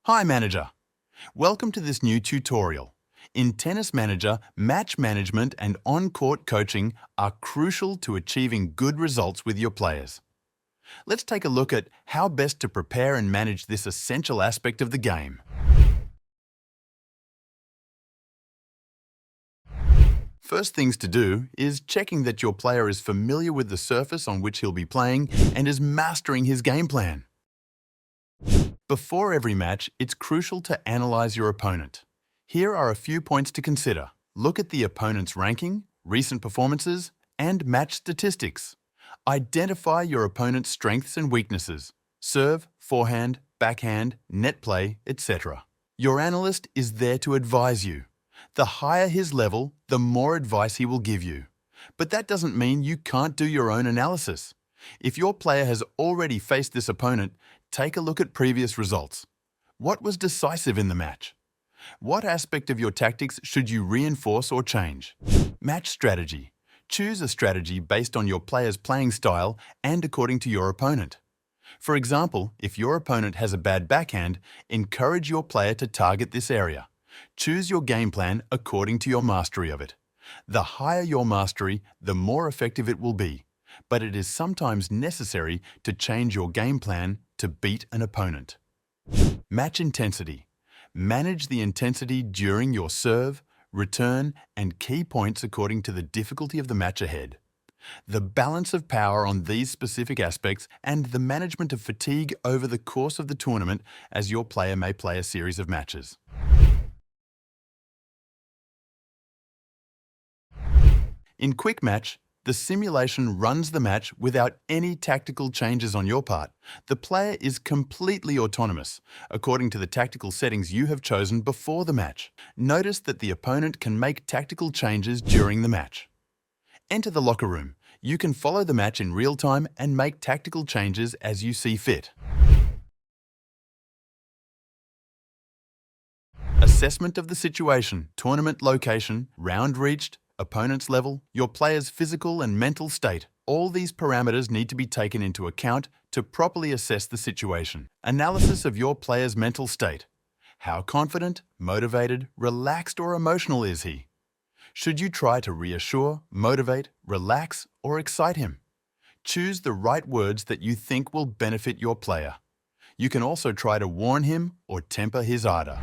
Hi Manager! Welcome to this new tutorial. In Tennis Manager, match management and on-court coaching are crucial to achieving good results with your players. Let's take a look at how best to prepare and manage this essential aspect of the game. First things to do is checking that your player is familiar with the surface on which he'll be playing and is mastering his game plan. Before every match, it's crucial to analyze your opponent. Here are a few points to consider. Look at the opponent's ranking, recent performances, and match statistics. Identify your opponent's strengths and weaknesses: serve, forehand, backhand, net play, etc. Your analyst is there to advise you. The higher his level, the more advice he will give you. But that doesn't mean you can't do your own analysis. If your player has already faced this opponent, take a look at previous results. What was decisive in the match? What aspect of your tactics should you reinforce or change? Match strategy. Choose a strategy based on your player's playing style and according to your opponent. For example, if your opponent has a bad backhand, encourage your player to target this area. Choose your game plan according to your mastery of it. The higher your mastery, the more effective it will be. But it is sometimes necessary to change your game plan to beat an opponent. Match intensity. Manage the intensity during your serve, return, and key points according to the difficulty of the match ahead. The balance of power on these specific aspects and the management of fatigue over the course of the tournament as your player may play a series of matches. In Quick Match, the simulation runs the match without any tactical changes on your part. The player is completely autonomous, according to the tactical settings you have chosen before the match. Notice that the opponent can make tactical changes during the match. Enter the locker room. You can follow the match in real time and make tactical changes as you see fit. Assessment of the situation, tournament location, round reached, opponent's level, your player's physical and mental state. All these parameters need to be taken into account to properly assess the situation. Analysis of your player's mental state. How confident, motivated, relaxed or emotional is he? Should you try to reassure, motivate, relax or excite him? Choose the right words that you think will benefit your player. You can also try to warn him or temper his ardor.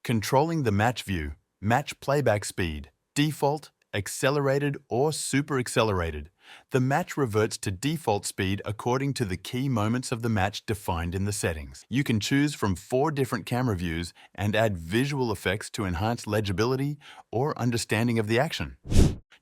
Controlling the match view, match playback speed. Default, accelerated or super accelerated. The match reverts to default speed according to the key moments of the match defined in the settings. You can choose from 4 different camera views and add visual effects to enhance legibility or understanding of the action.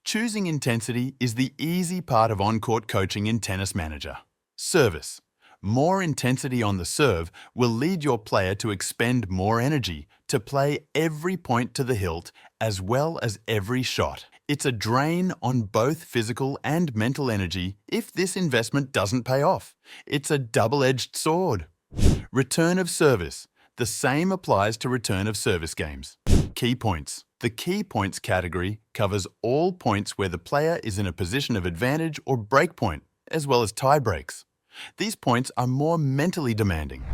Choosing intensity is the easy part of on-court coaching in Tennis Manager. Service. More intensity on the serve will lead your player to expend more energy to play every point to the hilt as well as every shot. It's a drain on both physical and mental energy if this investment doesn't pay off. It's a double-edged sword. Return of service. The same applies to return of service games. Key points. The key points category covers all points where the player is in a position of advantage or break point, as well as tie breaks. These points are more mentally demanding.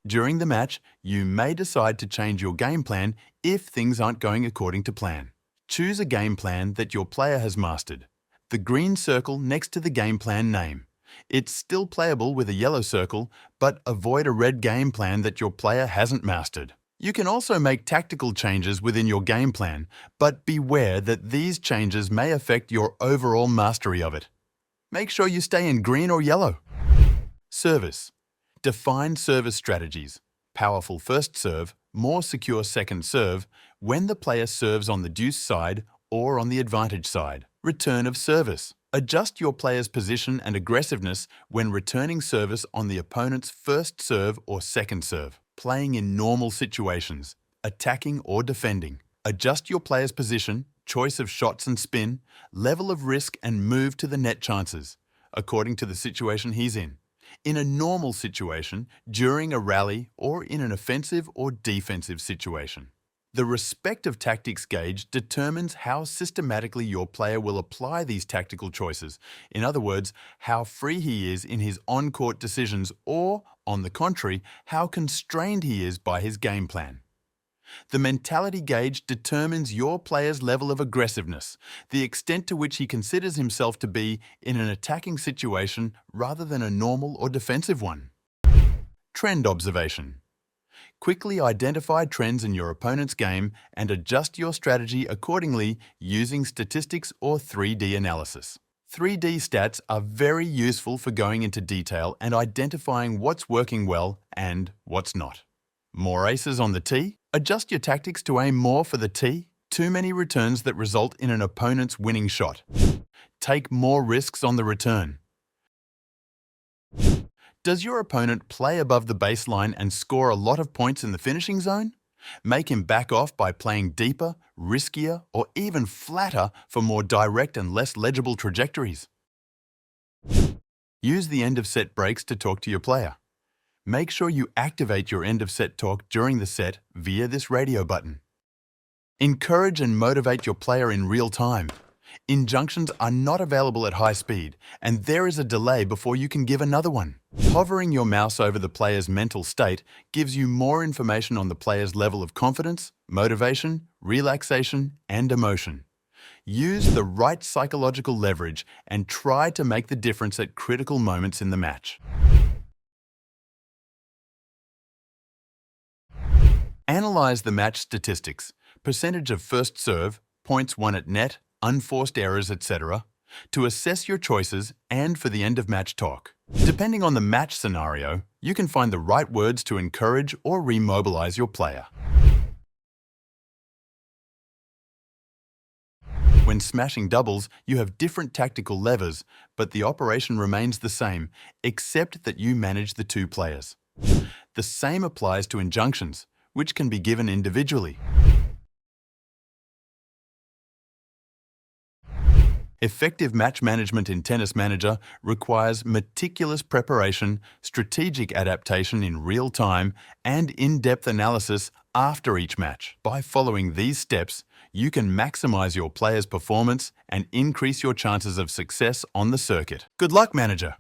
During the match, you may decide to change your game plan if things aren't going according to plan. Choose a game plan that your player has mastered. The green circle next to the game plan name. It's still playable with a yellow circle, but avoid a red game plan that your player hasn't mastered. You can also make tactical changes within your game plan, but beware that these changes may affect your overall mastery of it. Make sure you stay in green or yellow. Service. Define service strategies. Powerful first serve, more secure second serve, when the player serves on the deuce side or on the advantage side. Return of service. Adjust your player's position and aggressiveness when returning service on the opponent's first serve or second serve. Playing in normal situations, attacking or defending. Adjust your player's position, choice of shots and spin, level of risk and move to the net chances, according to the situation he's in. In a normal situation, during a rally, or in an offensive or defensive situation. The respective tactics gauge determines how systematically your player will apply these tactical choices. In other words, how free he is in his on-court decisions or On the contrary, how constrained he is by his game plan. The mentality gauge determines your player's level of aggressiveness, the extent to which he considers himself to be in an attacking situation rather than a normal or defensive one. Trend observation. Quickly identify trends in your opponent's game and adjust your strategy accordingly using statistics or 3D analysis. 3D stats are very useful for going into detail and identifying what's working well and what's not. More aces on the tee? Adjust your tactics to aim more for the tee. Too many returns that result in an opponent's winning shot. Take more risks on the return. Does your opponent play above the baseline and score a lot of points in the finishing zone? Make him back off by playing deeper, riskier, or even flatter for more direct and less legible trajectories. Use the end-of-set breaks to talk to your player. Make sure you activate your end-of-set talk during the set via this radio button. Encourage and motivate your player in real time. Injunctions are not available at high speed, and there is a delay before you can give another one. Hovering your mouse over the player's mental state gives you more information on the player's level of confidence, motivation, relaxation, and emotion. Use the right psychological leverage and try to make the difference at critical moments in the match. Analyze the match statistics, percentage of first serve, points won at net, unforced errors, etc., to assess your choices and for the end-of-match talk. Depending on the match scenario, you can find the right words to encourage or remobilize your player. When smashing doubles, you have different tactical levers, but the operation remains the same, except that you manage the two players. The same applies to injunctions, which can be given individually. Effective match management in Tennis Manager requires meticulous preparation, strategic adaptation in real time, and in-depth analysis after each match. By following these steps, you can maximize your player's performance and increase your chances of success on the circuit. Good luck, manager!